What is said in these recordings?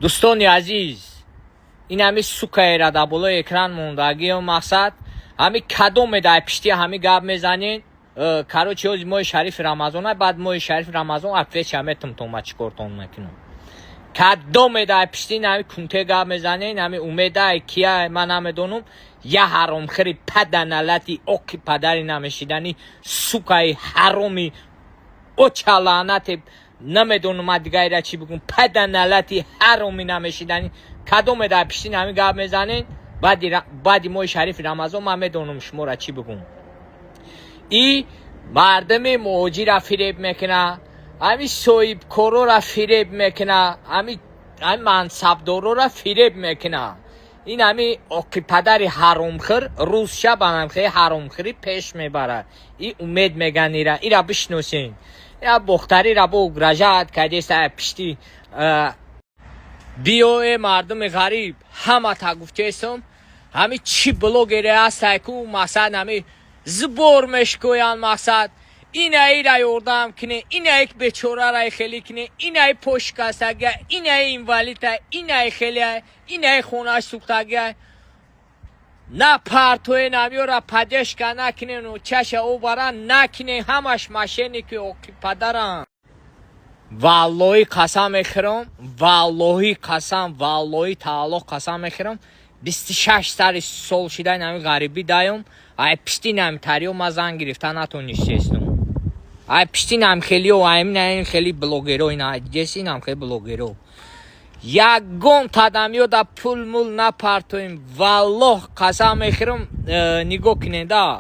دوستان عزیز این همی سوکه را در بالای اکران موندگی و مقصد همی کدوم در پشتی همی گپ میزنین کاروچی از ماه شریف رمضان بعد ماه شریف رمضان افریش همه تمتومه چیکارتون میکنم کدوم در پشتی همی کنته گپ میزنین همی امیده کیه من نمیدونم یه حرام خری پدنالتی اوکی پدری نمیشیدنی سوکه حرامی او چلانت نمیدونم دیگه را چی بگم پدنالتی حرامی نمیشیدنی کدوم در پشتی همی گپ میزنین بعدی ماه شریف رمضان من میدونم شما را چی بگم ای مردم موجی را فریب میکنه همی سویب کورو را فریب میکنه همی منصبدارو را فریب میکنه این همی اوکی پدر حرامخور روز شب همخی حرامخوری پیش میبره این امید میگن ای را بشنوسین یا بختری را با گرجت کدی سر پشتی بیو مردم غریب همه تا گفته ایستم همی چی بلوگی را هست که مقصد همی زبور مشکویان مقصد این ای را یوردم کنه این یک بیچاره را خیلی کنه این ای پشت کسته این ای اینوالیده این ای خیلی این ای خونهش سوختگه نه پرتوی نمیو را پدش که نکنه و چش او برن نکنه همش ماشینی که اوکی پدرن والله قسم میخورم والله قسم والله تعالی قسم میخورم 26 سال شده نمی غریبی دایم ای پشتی نمی تریو مزن گرفتن نتونیستم ای پشتی نمی خیلی و این خیلی بلوگرو اینا جسی نمی خیلی بلوگرو یگون تدمیو دا پول مول نپرتویم والله قسم میخورم نگاه کننده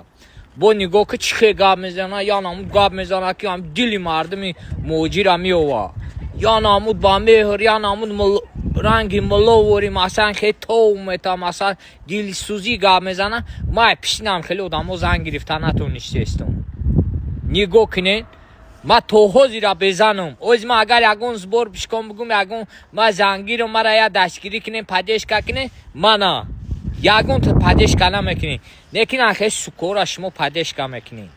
با نگاه که چخه گاب میزنه یا نامود گاب میزنه که هم دلی مردمی موجی را میوه یا نامود با مهر یا نامود رنگی ملووری مثلا خیلی تو میتا مثلا دل سوزی گاب میزنه ما پیشنم خیلی آدمو زنگ گرفتن نتونستم نگاه کنین ما توهوزی را بزنم از ما اگر یگون زبور بشکم بگم یگون ما زنگیر مرا یا دستگیری کنیم پدش کنیم ما نه یگون تو پدش کنم میکنی لیکن آخه سکورا شما پدش کنم میکنی